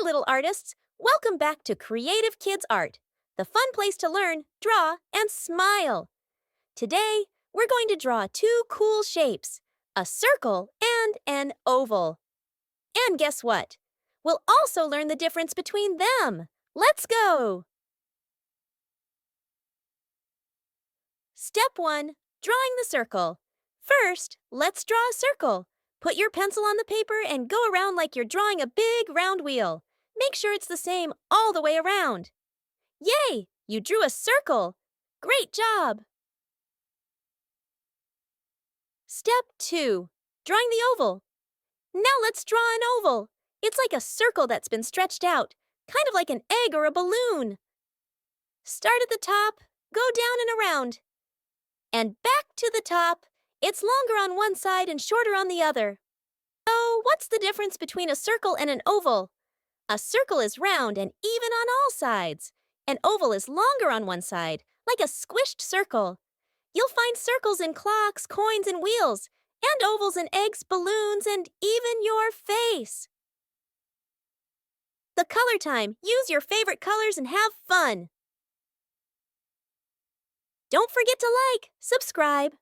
little artists. Welcome back to Creative Kids Art, the fun place to learn, draw, and smile. Today, we're going to draw two cool shapes, a circle and an oval. And guess what? We'll also learn the difference between them. Let's go! Step 1. Drawing the circle. First, let's draw a circle. Put your pencil on the paper and go around like you're drawing a big round wheel. Make sure it's the same all the way around. Yay! You drew a circle! Great job! Step 2. Drawing the oval. Now let's draw an oval. It's like a circle that's been stretched out, kind of like an egg or a balloon. Start at the top, go down and around. And back to the top. It's longer on one side and shorter on the other. So, what's the difference between a circle and an oval? A circle is round and even on all sides. An oval is longer on one side, like a squished circle. You'll find circles in clocks, coins, and wheels, and ovals in eggs, balloons, and even your face. The color time. Use your favorite colors and have fun. Don't forget to like, subscribe,